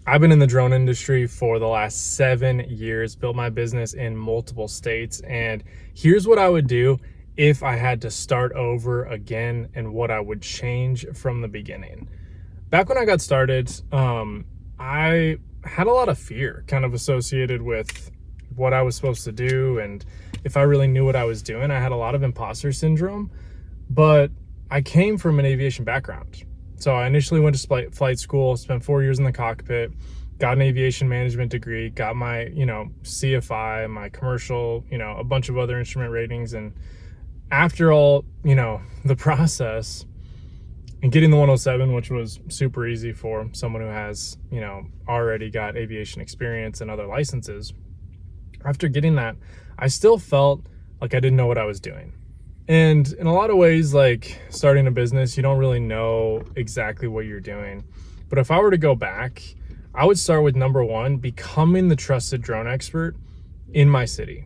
I've been in the drone industry for the last 7 years, built my business in multiple states. And here's what I would do if I had to start over again and what I would change from the beginning. Back when I got started, I had a lot of fear kind of associated with what I was supposed to do. And if I really knew what I was doing, I had a lot of imposter syndrome. But I came from an aviation background. So I initially went to flight school, spent 4 years in the cockpit, got an aviation management degree, got my, CFI, my commercial, a bunch of other instrument ratings. And after all, the process and getting the 107, which was super easy for someone who has, already got aviation experience and other licenses. After getting that, I still felt like I didn't know what I was doing. And in a lot of ways, like starting a business, you don't really know exactly what you're doing. But if I were to go back, I would start with number one, becoming the trusted drone expert in my city.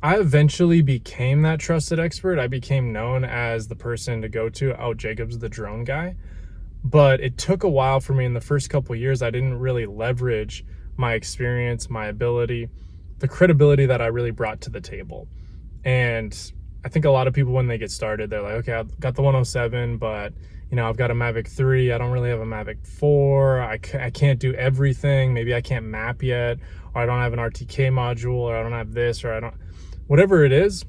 I eventually became that trusted expert. I became known as the person to go to. Oh, Jacob's the drone guy. But it took a while for me. In the first couple of years, I didn't really leverage my experience, my ability, the credibility that I really brought to the table. And I think a lot of people, when they get started, they're like, okay, I've got the 107, but I've got a Mavic 3. I don't really have a Mavic 4. I can't do everything. Maybe I can't map yet, or I don't have an RTK module, or I don't have this, or I don't, whatever it is,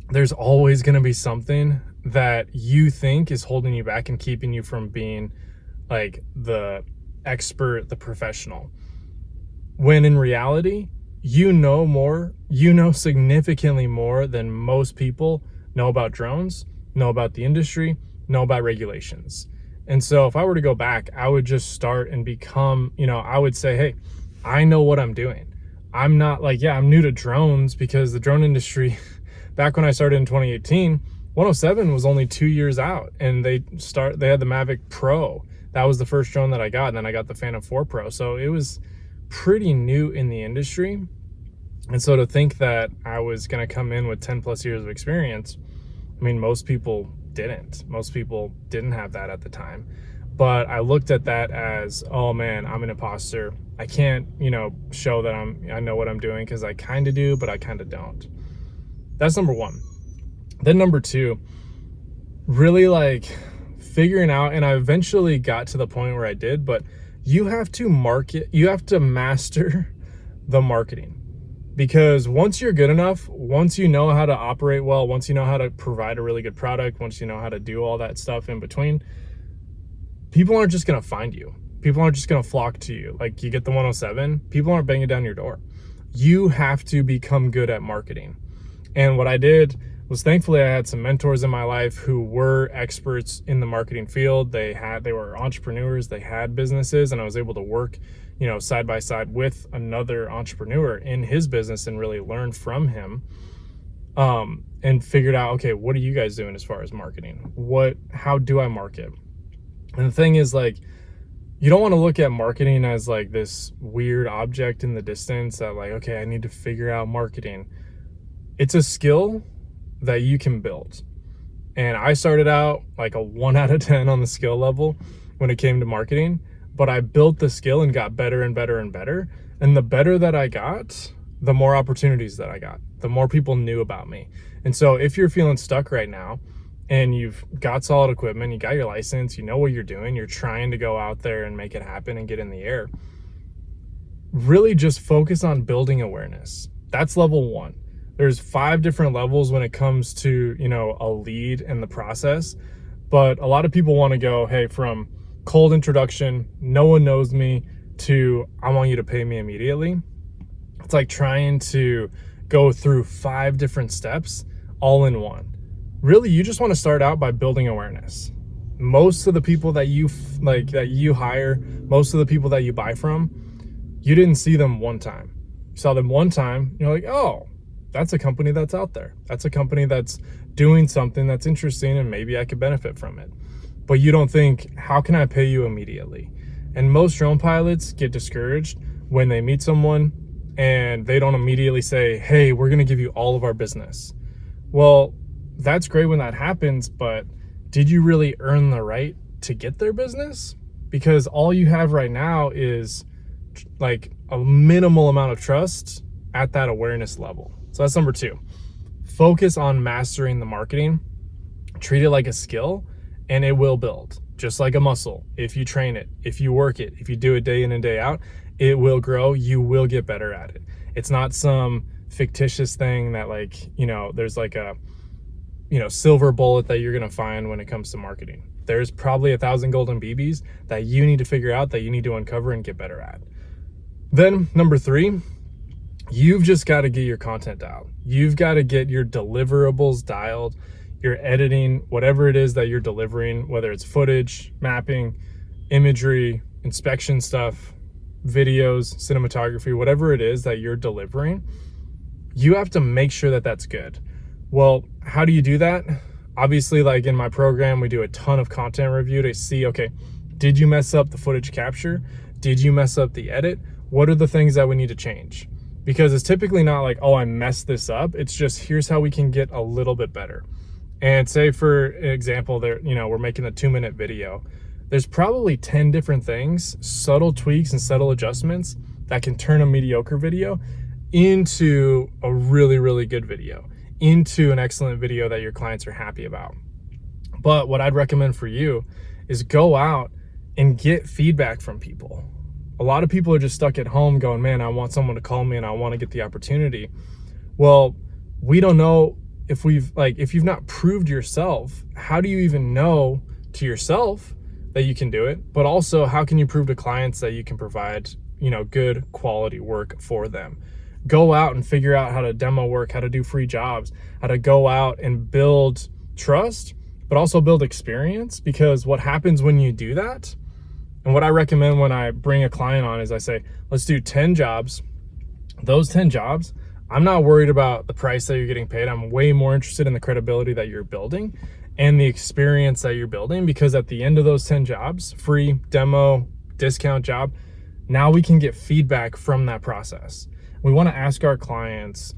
there's always going to be something that you think is holding you back and keeping you from being like the expert, the professional. When in reality, significantly more than most people know about drones, know about the industry, know about regulations. And so if I were to go back, I would just start and become, I would say, hey, I know what I'm doing. I'm not like, I'm new to drones, because the drone industry, back when I started in 2018, 107 was only 2 years out, and they had the Mavic Pro. That was the first drone that I got, and then I got the Phantom 4 Pro. So it was pretty new in the industry. And so to think that I was going to come in with 10 plus years of experience, I mean, most people didn't have that at the time. But I looked at that as, oh man, I'm an imposter. I can't, show that I know what I'm doing, because I kind of do, but I kind of don't. That's number one. Then number two, really like figuring out, and I eventually got to the point where I did, but you have to master the marketing. Because once you're good enough, once you know how to operate well, once you know how to provide a really good product, once you know how to do all that stuff in between, people aren't just going to find you. People aren't just going to flock to you. Like, you get the 107, people aren't banging down your door. You have to become good at marketing. And what I did was, thankfully, I had some mentors in my life who were experts in the marketing field. They were entrepreneurs, they had businesses, and I was able to work, side by side with another entrepreneur in his business and really learn from him. And figured out, okay, what are you guys doing as far as marketing? How do I market? And the thing is, like, you don't want to look at marketing as like this weird object in the distance that, like, okay, I need to figure out marketing. It's a skill that you can build. And I started out like a 1 out of 10 on the skill level when it came to marketing, but I built the skill and got better and better and better. And the better that I got, the more opportunities that I got, the more people knew about me. And so if you're feeling stuck right now and you've got solid equipment, you got your license, you know what you're doing, you're trying to go out there and make it happen and get in the air, really just focus on building awareness. That's level one. There's 5 different levels when it comes to, a lead in the process. But a lot of people want to go, hey, from cold introduction, no one knows me, to I want you to pay me immediately. It's like trying to go through 5 different steps all in one. Really, you just want to start out by building awareness. Most of the people that you hire, most of the people that you buy from, you didn't see them one time. You saw them one time, you're like, oh, that's a company that's out there. That's a company that's doing something that's interesting, and maybe I could benefit from it. But you don't think, how can I pay you immediately? And most drone pilots get discouraged when they meet someone and they don't immediately say, hey, we're going to give you all of our business. Well, that's great when that happens, but did you really earn the right to get their business? Because all you have right now is like a minimal amount of trust at that awareness level. So that's number 2. Focus on mastering the marketing. Treat it like a skill, and it will build, just like a muscle. If you train it, if you work it, if you do it day in and day out, it will grow. You will get better at it. It's not some fictitious thing that, like, there's like a silver bullet that you're going to find when it comes to marketing. There's probably 1,000 golden BBs that you need to figure out, that you need to uncover and get better at. Then number 3, you've just got to get your content dialed. You've got to get your deliverables dialed, your editing, whatever it is that you're delivering, whether it's footage, mapping, imagery, inspection stuff, videos, cinematography, whatever it is that you're delivering, you have to make sure that that's good. Well, how do you do that? Obviously, like in my program, we do a ton of content review to see, okay, did you mess up the footage capture? Did you mess up the edit? What are the things that we need to change? Because it's typically not like, oh, I messed this up. It's just, here's how we can get a little bit better. And say, for example, we're making a 2-minute video. There's probably 10 different things, subtle tweaks and subtle adjustments that can turn a mediocre video into a really, really good video, into an excellent video that your clients are happy about. But what I'd recommend for you is go out and get feedback from people. A lot of people are just stuck at home going, man, I want someone to call me and I want to get the opportunity. Well, we don't know if you've not proved yourself, how do you even know to yourself that you can do it? But also, how can you prove to clients that you can provide, good quality work for them? Go out and figure out how to demo work, how to do free jobs, how to go out and build trust, but also build experience. Because what happens when you do that, and what I recommend when I bring a client on, is I say, let's do 10 jobs. Those 10 jobs, I'm not worried about the price that you're getting paid. I'm way more interested in the credibility that you're building and the experience that you're building, because at the end of those 10 jobs, free, demo, discount job, now we can get feedback from that process. We want to ask our clients,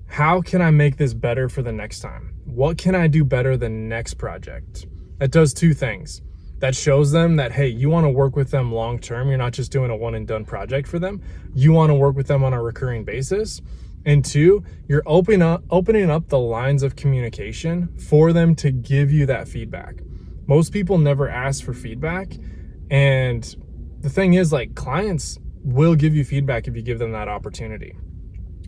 how can I make this better for the next time? What can I do better the next project? That does 2 things. That shows them that, hey, you want to work with them long term. You're not just doing a one and done project for them. You want to work with them on a recurring basis. And 2, you're opening up the lines of communication for them to give you that feedback. Most people never ask for feedback. And the thing is, like, clients will give you feedback if you give them that opportunity.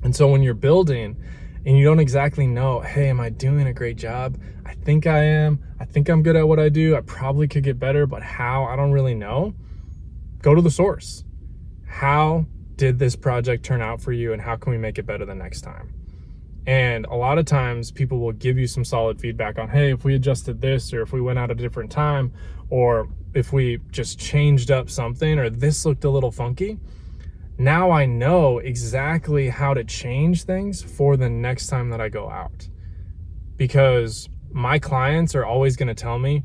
And so when you're building and you don't exactly know, hey, am I doing a great job? I think I am. I think I'm good at what I do. I probably could get better, but how? I don't really know. Go to the source. How did this project turn out for you, and how can we make it better the next time? And a lot of times people will give you some solid feedback on, hey, if we adjusted this, or if we went out at a different time, or if we just changed up something, or this looked a little funky. Now I know exactly how to change things for the next time that I go out. Because my clients are always going to tell me,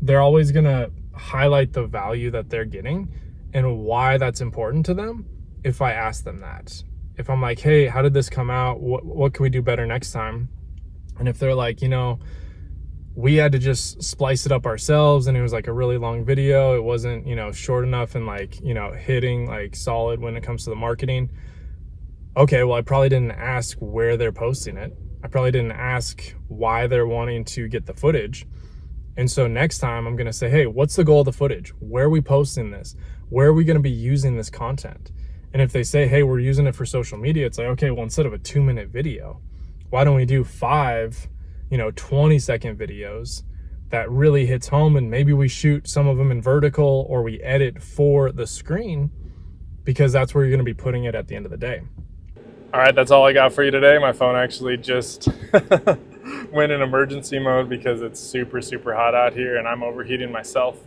they're always going to highlight the value that they're getting and why that's important to them if I ask them that. If I'm like, hey, how did this come out? What can we do better next time? And if they're like, we had to just splice it up ourselves, and it was like a really long video. It wasn't, short enough and hitting like solid when it comes to the marketing. Okay, well, I probably didn't ask where they're posting it. I probably didn't ask why they're wanting to get the footage. And so next time I'm going to say, hey, what's the goal of the footage? Where are we posting this? Where are we going to be using this content? And if they say, hey, we're using it for social media, it's like, okay, well, instead of a 2-minute video, why don't we do 5 20-second videos that really hits home, and maybe we shoot some of them in vertical, or we edit for the screen, because that's where you're going to be putting it at the end of the day. All right, that's all I got for you today. My phone actually just went in emergency mode because it's super, super hot out here and I'm overheating myself.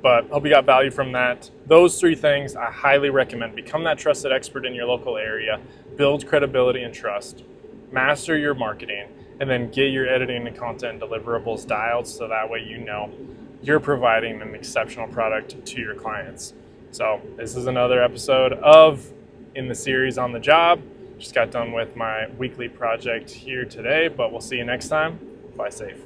But hope you got value from that. Those 3 things I highly recommend. Become that trusted expert in your local area, build credibility and trust, master your marketing, and then get your editing and content deliverables dialed, so that way you're providing an exceptional product to your clients. So this is another episode in the series on the job. Just got done with my weekly project here today, but we'll see you next time. Fly safe.